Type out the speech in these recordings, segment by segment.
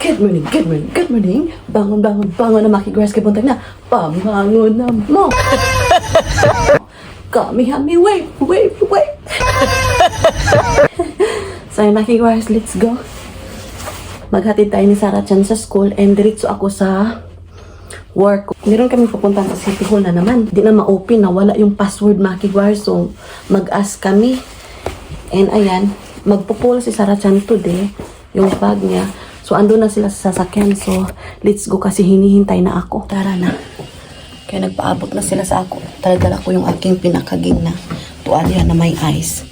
Good morning, good morning, good morning. Bangon, bangon, bangon na makigras kay buntag na. Pamangon na mo. Kami hami, wait. So makigras, let's go. Maghatid tayo ni Sarah Chan sa school and diretso ako sa work. Meron kami pupunta sa City Hall na naman. Di na ma-open, nawala yung password makigras. So mag-ask kami. And ayan, magpo-pull si Sarah Chan today, yung bag niya. So, ando na sila sa sasakyan. So, let's go kasi hinihintay na ako. Tara na. Kaya nagpaabot na sila sa ako. Talaga ko yung aking pinakaging na tuwalya na may ice.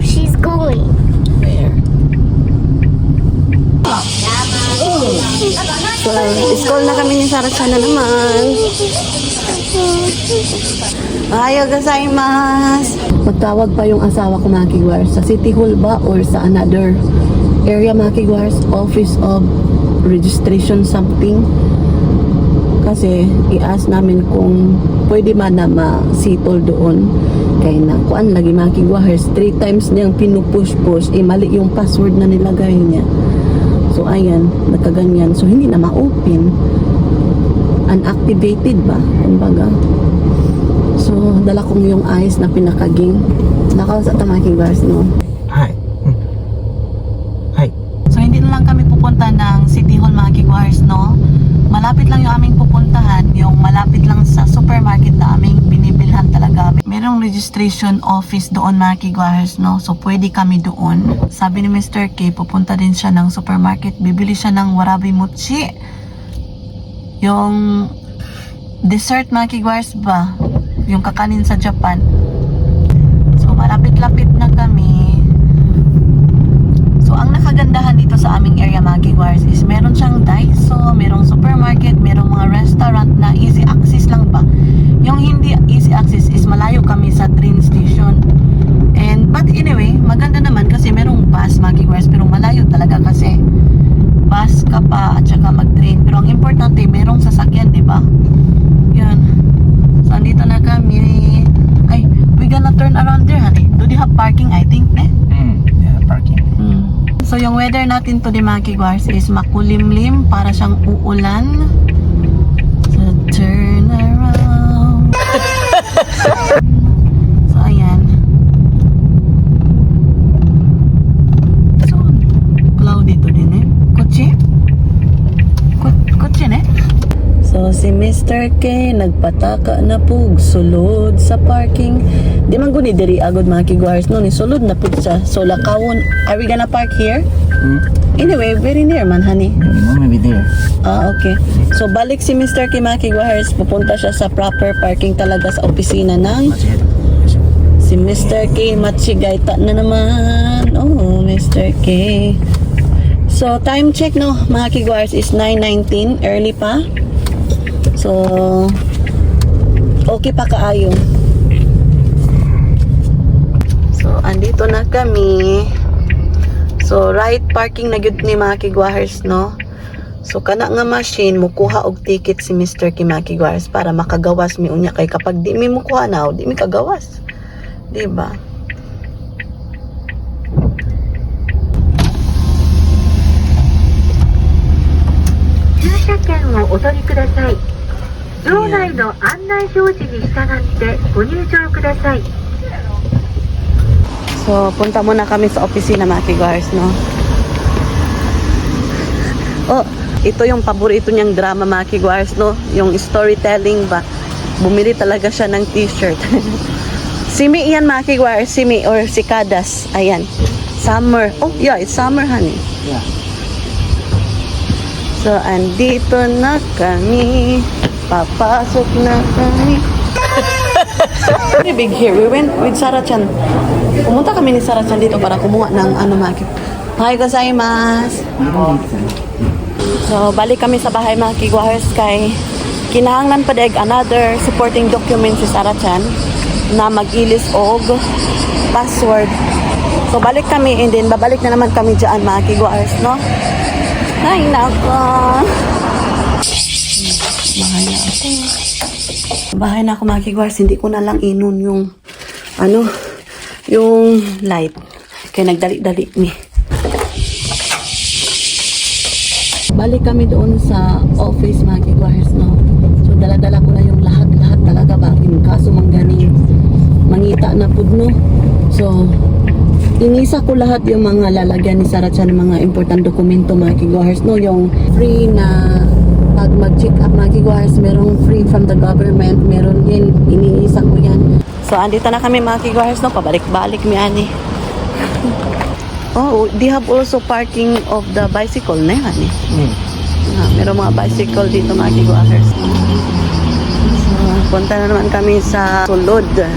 She's going. Where? So, school na kami ni Sarah Chan na naman. Ayaw gozaimasu. Magtawag pa yung asawa ko makigwars. Sa City Hall ba or sa another area makigwars? Office of Registration something. Kasi i-ask namin kung pwede man na ma-sitol doon. Kaya na kuan lagi makigwars. 3 times niyang pinupush-push. Mali yung password na nilagay niya. So ayan, nagkaganyan. So hindi na ma-open. Unactivated ba? Kumbaga. So, dala kong yung ice na pinakaging. Nakausap na makigwars, no? Hi. Hi. So, hindi na lang kami pupunta ng City Hall makigwars, no? Malapit lang yung aming pupuntahan. Yung malapit lang sa supermarket na aming binibilhan talaga. Merong registration office doon makigwars, no? So, pwede kami doon. Sabi ni Mr. K, pupunta din siya ng supermarket. Bibili siya ng warabi mochi. Yung dessert makigwars ba? Yung kakanin sa Japan. So, malapit-lapit na kami. So, ang nakagandahan dito sa aming area makigwars is meron siyang Daiso, merong supermarket, merong mga restaurant na easy access lang ba. Yung hindi easy access is malayo kami sa train station. But anyway, maganda naman kasi merong bus makigwars, pero malayo talaga kasi bus ka pa at saka mag-train. Pero ang importante, merong sasakyan, di ba? Yan. So, andito na kami. Ay, we gonna turn around there, honey. Do they have parking, I think, ne? Yeah, parking. So, yung weather natin to di makigwars is makulimlim para siyang uulan. So, turn around. So, ayan. So, cloudy to din, eh. Kotse? Kotse, ne? So, si Mr. K nagpataka na pug sulod sa parking. Di man guni diri agad makigwars no ni sulod na pug sa so lakawon. Are we gonna park here? Anyway, very near man, honey. Maybe there. Okay. So, balik si Mr. K makigwars. Pupunta siya sa proper parking talaga sa opisina ng si Mr. K Machigaita na naman. Oh, Mr. K. So, time check no, makigwars is 9:19. Early pa. So, okay pa kaayo. So, andito na kami. So, right parking na gyud ni makigwars, no? So, kana nga machine, mukuha og ticket si Mr. Kimakigwars para makagawas mi unya kay kapag di mi mukuha na, di mi kagawas. Diba? So, punta muna kami sa opisina makigwars, no? Oh, ito yung paborito niyang drama makigwars, no? Yung storytelling ba? Bumili talaga siya ng t-shirt. Simi yan makigwars, Simi or Sikadas. Ayan. Summer. Oh, yeah, it's summer, honey. Yeah. So, andito na kami. Papasok na kami. Very big here. We went with Sarah Chan. Pumunta kami ni Sarah Chan dito para kumuha ng ano makik. Hi, gozaimasu. So, balik kami sa bahay makigwars kay kinahanglan pa daig another supporting document si Sarah Chan na mag-ilis og password. So, balik kami and then babalik na naman kami dyan makigwars, no? Ay, nako. Bahay na ako. Bahay na ako makigwars. Hindi ko na lang inon yung yung light. Kaya nagdali-dali ni. balik kami doon sa office mga kigwahers, no? So dala-dala ko na yung lahat talaga ba in kaso mangganing mangita na pud, no? So inisa ko lahat yung mga lalagyan ni Sarah Chan, mga important dokumento mga kigwahers, no? Yung free na pag mag-check up mga kigwahers, merong free from the government, meron din, iniisa ko yan. So andito na kami mga kigwahers, no? Pabalik-balik mi ani. Oh, they have also parking of the bicycle na yan eh. Meron mga bicycle dito mga kigwahers. So, punta na naman kami sa sulod. So,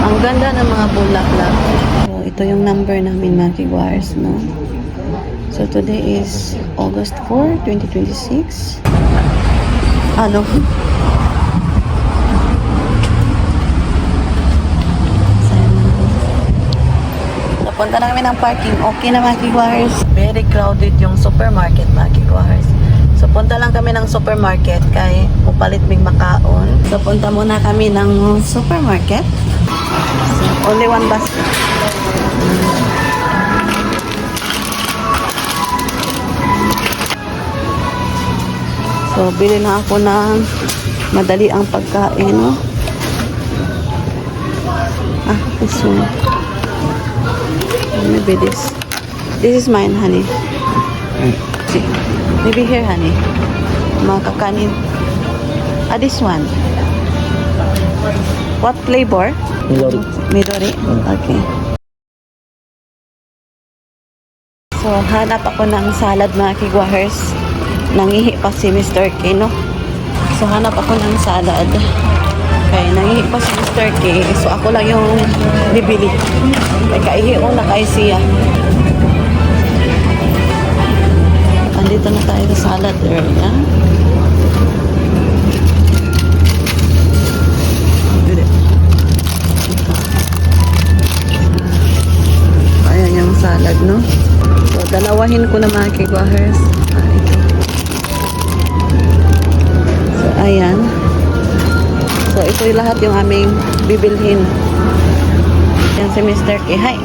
ang ganda ng mga bulaklak. So, ito yung number namin mga kigwahers, no? So, today is August 4, 2026. Ano? Punta na kami ng parking. Okay na mga kigwahers. Very crowded yung supermarket mga kigwahers. So punta lang kami ng supermarket kay upalit mig makaon. So punta muna kami ng supermarket. So, only one bus. So bili na ako ng madali ang pagkain, no? This one. Maybe this. This is mine, honey. See. Maybe here, honey. Mga kakanin. This one. What flavor? Midori. Midori? Okay. So, hanap ako ng salad mga kigwahers. Nangihi pa si Mr. K, no? So, hanap ako ng salad. Okay, nangihi pa si Mr. K. So, ako lang yung bibili. Kaya kaihi ko na kay siya. Andito na tayo sa salad area. Ayan yung salad, no? So, dalawahin ko na mga kigwahers. So, ayan. So, ito yung lahat yung aming bibilhin. Yan si Mr. K. Hi.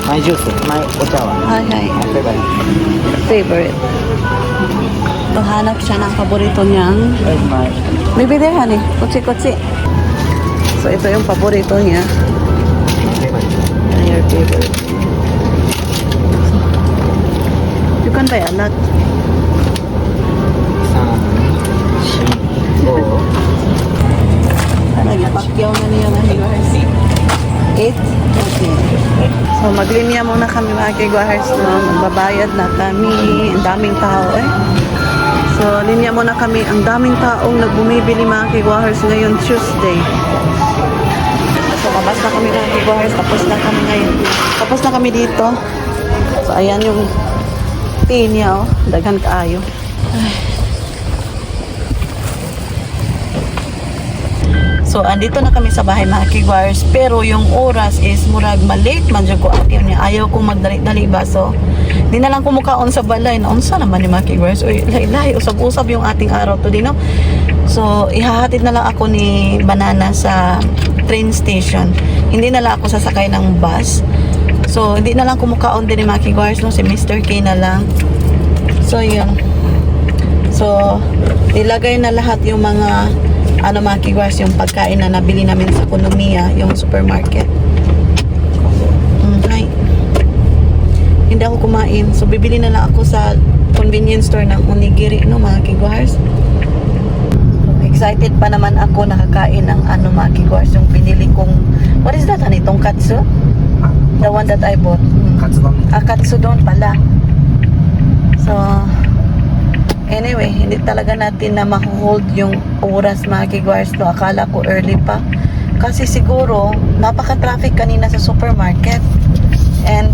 My juice, my ocha wa. Hi, hi. My favorite. Favorite. So, hanap siya ng paborito niyang. Where's my Maybe there, honey. Kutsi-kutsi. So, ito yung paborito niya. favorite? Yan your favorite. You can buy a lot. 3, 4. Nagipakyaw na niya na higwahers. 8? Okay. So, maglinya muna kami mga kigwahers, no? Magbabayad na kami. Ang daming tao, eh. So, linya muna kami. Ang daming taong nagbumibili mga kigwahers ngayon Tuesday. So, labas na kami mga kigwahers. Tapos na kami ngayon. Tapos na kami dito. So, ayan yung tea niya, oh. Daghan kaayo. So, andito na kami sa bahay mga kigwars. Pero yung oras is murag malate man dyan ko atin niya. Ayaw kong magdali-dali ba. So, di na lang kumukaon sa balay. Naunsa naman ni mga kigwars. Uy, lahi-lahi. Usab-usab yung ating araw today, no? So, ihahatid na lang ako ni Banana sa train station. Hindi na lang ako sasakay ng bus. So, hindi na lang kumukaon din ni mga kigwars, no? Si Mr. K na lang. So, yun. So, ilagay na lahat yung mga mga kigwars, yung pagkain na nabili namin sa Konomiya, yung supermarket. Hi. Hindi ako kumain. So, bibili na lang ako sa convenience store ng onigiri, no, mga kigwars. Excited pa naman ako nakakain ng mga kigwars, yung pinili kong, what is that, honey? Tonkatsu? The one that I bought. Katsudon. Katsudon pala. So, anyway, hindi talaga natin na ma-hold yung oras mga kigwars, no? Akala ko early pa. Kasi siguro, napaka-traffic kanina sa supermarket. And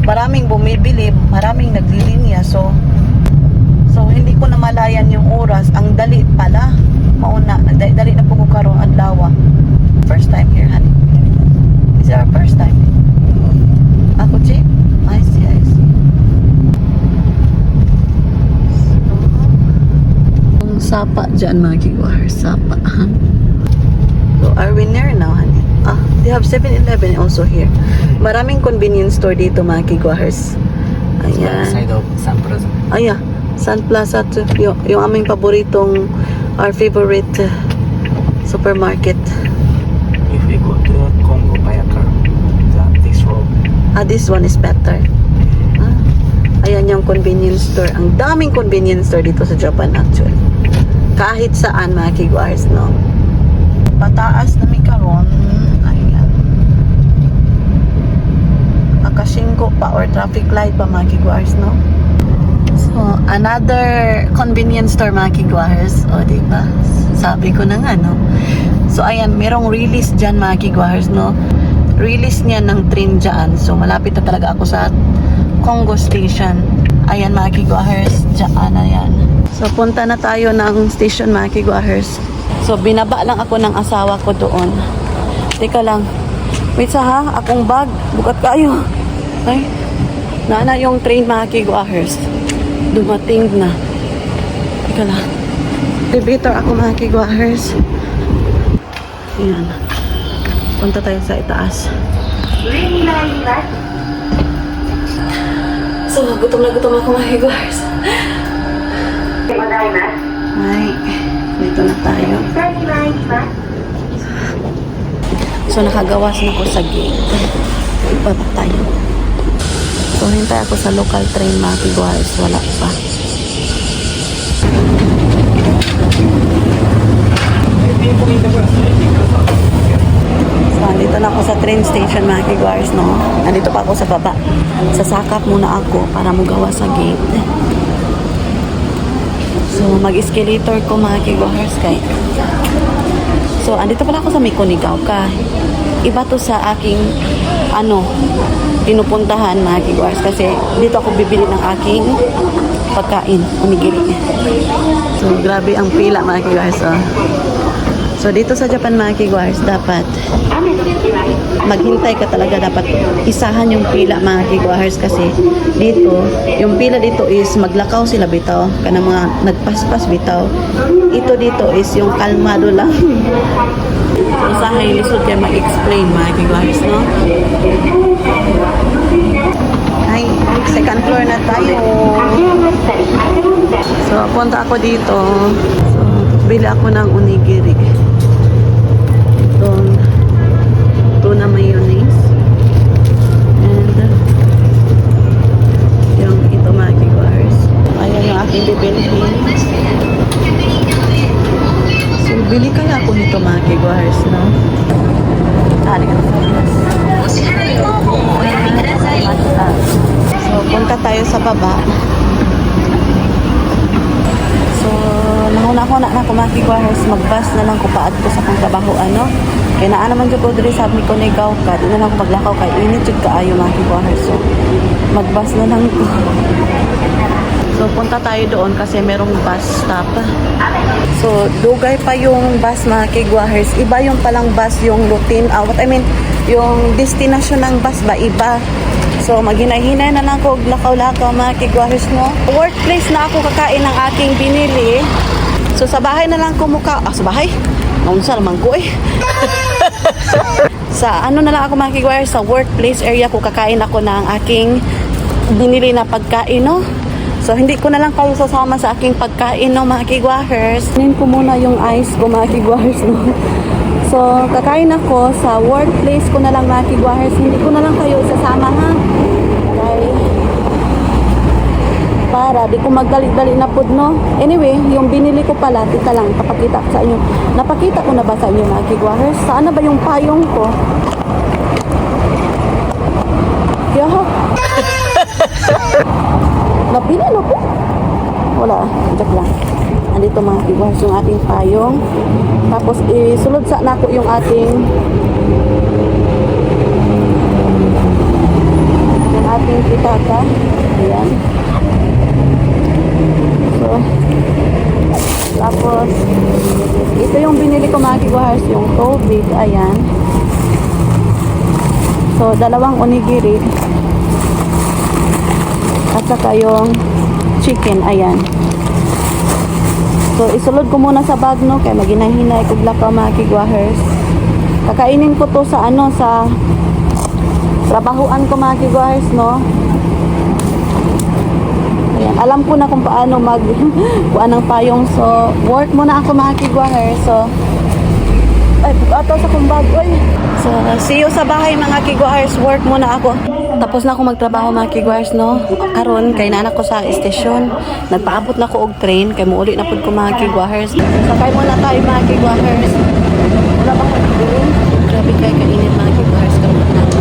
maraming bumibili, maraming naglilinya. So, hindi ko na malayan yung oras. Ang dali pala. Mauna, dali na po ko karong adlaw. First time here, honey. Is it our first time? Ako, Jay? I see. Sapa dyan mga kigwars, sapa. So, are we near now, honey? They have 7-Eleven also here. Maraming convenience store dito mga kigwars. Ayan. Side of Sun Plaza. Ayan. Sun Plaza to. Yung aming paboritong, our favorite supermarket. If we go to Congo, buy a car. This road. This one is better. Ayan yung convenience store. Ang daming convenience store dito sa Japan actually. Kahit saan mga kigwars, no? Pataas na may karon. Ayan. Akasingko pa or traffic light pa mga kigwars, no? So, another convenience store mga kigwars. O, diba? Sabi ko na nga, no? So, ayan, merong release dyan mga kigwars, no? Release niya ng train dyan. So, malapit na talaga ako sa Congo Station. Ayan mga kigwahers, dyan na yan. So punta na tayo ng station mga kigwahers. So binaba lang ako ng asawa ko doon. Teka lang. Wait sa ha, akong bag. Bukat kayo. Ay, na yung train mga kigwahers. Dumating na. Teka lang. Elevator ako mga kigwahers. Ayan. Punta tayo sa itaas. So, gutom na ako mga higwars. Ay, dito na tayo. So, nakagawas na ako sa gate. Ibaba tayo. So, hintay ako sa local train mga higwars. Wala pa. So, andito na ako sa train station mga kigwars, no? Andito pa ako sa baba. Sasakap muna ako para magawa sa gate. So, mag-escalator ko mga kigwars kay. So, andito pala ako sa Mikonigaw ka. Iba to sa aking, pinupuntahan mga kigwars. Kasi dito ako bibili ng aking pagkain, onigiri. So, grabe ang pila mga kigwars, oh. So, dito sa Japan mga kigwars, dapat maghintay ka talaga. Dapat isahan yung pila mga kigwars kasi dito, yung pila dito is maglakaw sila bitaw. Kana mga nagpaspas bitaw. Ito dito is yung kalmado lang. So, usahay lisod kayo mag-explain mga kigwars, no? Ay, second floor na tayo. So, punta ako dito. So, bili ako ng onigiri. Itong tuna mayonnaise. And yung ito mga kigwars. Ayan yung aking bibilihin. So, bili kaya ako nito mga kigwars, no? So, punta tayo sa baba. So, nahuna-huna na ako mga kigwahers, mag-bus na lang ko paad ko sa kong trabaho, Kaya naa naman dyan ko diri sa Mikonigaw ka, di na lang ako maglakaw kay init jud kaayo mga kigwahers. So, mag-bus na lang ko. So, punta tayo doon kasi merong bus stop. So, dugay pa yung bus mga kigwahers. Iba yung palang bus, yung routine, yung destination ng bus ba, iba. So, maghinay-hinay na lang ako, lakaw-lakaw mga kigwahers mo. Workplace na ako kakain ng aking binili. So, sa bahay na lang kumuka. Sa bahay? Naunsa naman ko eh. Sa na lang ako mga kigwahers, sa workplace area ko kakain ako ng aking binili na pagkain, no? So, hindi ko na lang kayo sasama sa aking pagkain, no, mga kigwahers. Nin ko muna yung ice ko, mga kigwahers, no? So, kakain ako sa workplace ko na lang mga kigwahers. Hindi ko na lang kayo isasama ha. Okay. Para di ko magdali-dali na pod, no. Anyway, yung binili ko pala, tika lang, papakita ko sa inyo. Napakita ko na ba sa inyo mga kigwahers? Saan na ba yung payong ko? Yaha. Napili na po. Wala, joke lang. Andito mga kigwahers yung ating payong. Tapos isulod sa nako yung ating pitaka. Ayan. So, tapos ito yung binili ko mga kigwahers, yung tubig. Ayan. So, dalawang onigiri. At saka yung chicken. Ayan. So, isulod ko muna sa bag, no? Kaya maghinay-hinay kog lakaw mga kigwahers. Kakainin ko to sa sa trabahuan ko mga kigwahers, no? Ayan, alam ko na kung paano kuha ng payong. So, work muna ako mga kigwaher. So, ay, ato sa kumbag. Oy. So, see you sa bahay mga kigwahers. Work muna ako. Tapos na ako magtrabaho mga kigwahers, no? Karon kay nanak ko sa estasyon. Nagpaabot na ko og train. Kay muuli na pud ko mga kigwahers. Sakay muna tayo mga kigwahers. Wala ba ko doon? Grabe kay kainit mga kigwahers. Karon na ako.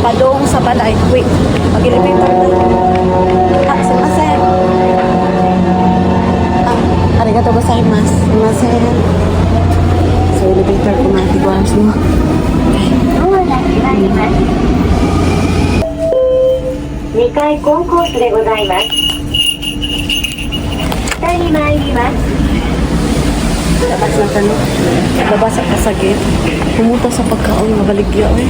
Padong sa balay. Wait. Mag-elevator na. Sumasen. Arigato gozaimasu. Sumasen. So, elevator ko mga kigwahers mo. Nikai concourse でございます。下に参ります。 Labas na tanong. Labas ako sa gate. Pumunta sa pagkaon. Mabaligya eh.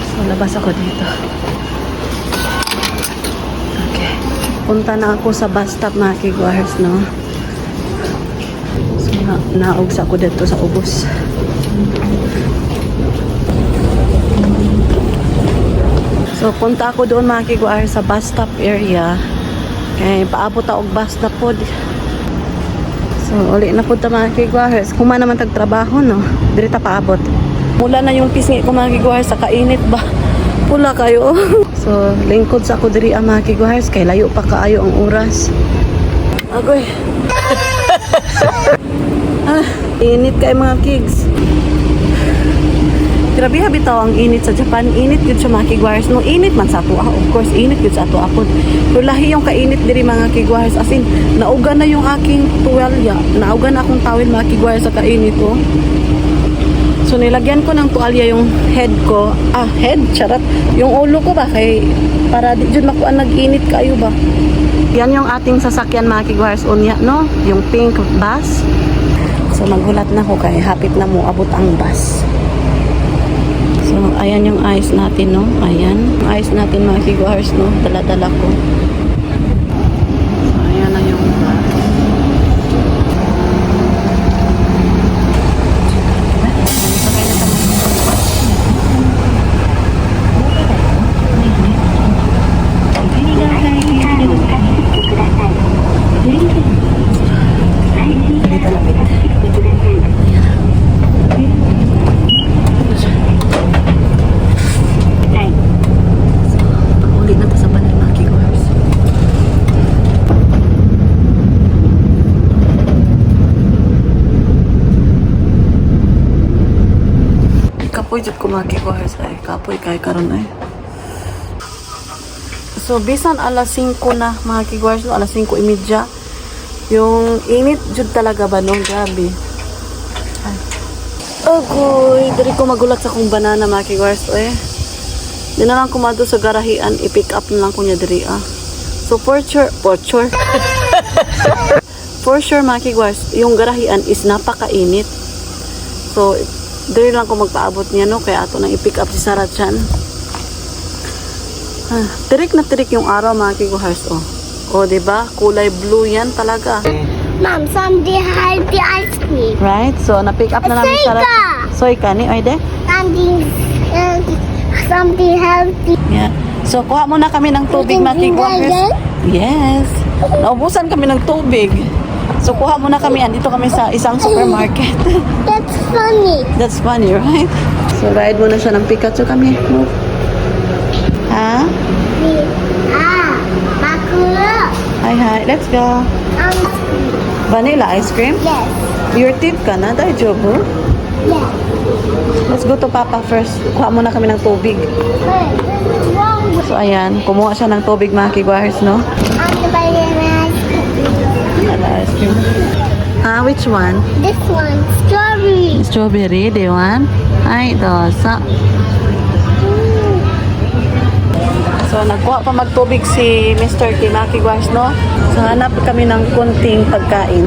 So, labas ako dito. Okay. Punta na ako sa bus stop mga kigwahers, no? So, naogs ako dito sa ubos. So, punta ako doon mga kigwahers sa bus stop area. Kaya paabot ako bus stop po. So, uli na po ito mga kigwahers. Kung man naman tagtrabaho, no? Dirita paabot. Mula na yung pisngi ko mga kigwahers sa kainit ba? Pula kayo. So, lingkod sa ako diri ang mga kigwahers. Kay layo pa kaayo ang oras. Agoy. Init kay mga kigs. Grabe habitaw ang init sa Japan. Init yun sa mga kigwahers. No, init man sa ato. Of course, init yun sa ato apod. Pero lahi yung kainit diri mga kigwahers. As in, nauga na yung aking tuwalya. Nauga na akong tawil mga kigwahers sa kainit ko. So, nilagyan ko ng tuwalya yung head ko. Head? Charot. Yung ulo ko ba? Kay, para di dyan makuha nag-init kayo ba? Yan yung ating sasakyan mga kigwahers. Unya, no? Yung pink bus. So, maghulat na ko kay hapit na mo abot ang bus. So, ayan yung ice natin, no? Ayan. Ice natin mga kigwahers, no? Dala-dala ko. So, ayan na yung bus. Kapoy jud ko mga kigwahers ay kapoy kay karon ay. So bisan alas 5 na mga kigwahers, no, alas 5:30. Yung init jud talaga ba no, grabe. Ay. Agoy, diri ko magulat sa kong banana mga kigwahers eh. Di na lang kumado sa garahian, i-pick up na lang ko niya diri ah. So for sure. For sure mga kigwahers, yung garahian is napakainit. So dili lang ko magpaabot niya no kaya ato nang i-pick up si Sarah Chan. Tirik na tirik yung araw mga kigwahers oh. Oh, diba? Kulay blue yan talaga. Mom, somebody had the ice cream. Right? So na-pick up na namin si Sarah. Soy ka ni Oide? Something healthy. Yeah. So kuha muna kami ng tubig mga kigwahers. Yes. Naubusan kami ng tubig. So, kuha muna kami. Andito kami sa isang supermarket. That's funny. That's funny, right? So, ride muna siya ng Pikachu kami. Move. Ha? Makuro. Hi. Let's go. Vanilla ice cream? Yes. Your teeth ka na? Daijoubu? Yes. Let's go to Papa first. Kuha muna kami ng tubig. Wait, this is wrong with So, ayan. Kumuha siya ng tubig, mga kigwahers, no? the banana. Vanilla ice cream. Which one? This one, strawberry. Strawberry, do you want? Ay, dosa. So, nagkuha pa magtubig si Mr. Kimaki Guars, no? So, hanap kami ng kunting pagkain.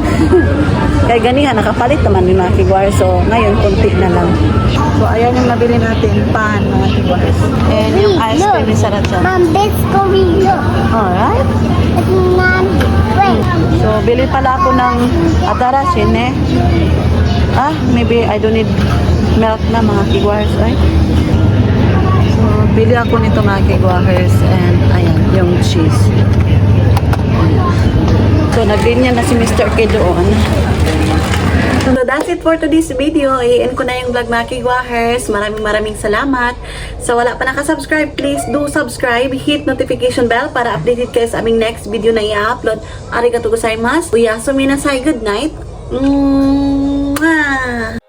Kaya ganihan, nakapalit naman ni Maki Guars. So, ngayon, kunti na lang. So, ayan yung nabili natin. Pan, mga Guars. And yung ice cream ni Sarachan. Mom, this Korea. Alright. It's not. Wait. So, bili pala ako ng adarashin, eh. Maybe I don't need milk na, mga Kiguars, right? So, bili ako nito, mga Kiguars, and ayan, yung cheese. So, naglinya na si Mr. K doon. So, that's it for today's video. I-end ko na yung vlog, mga Kiguahers. Maraming salamat. So, wala pa nakasubscribe, please do subscribe. Hit notification bell para updated kayo sa aming next video na i-upload. Arigatou gozaimasu. Uyasumi nasai. Good night. Mwah!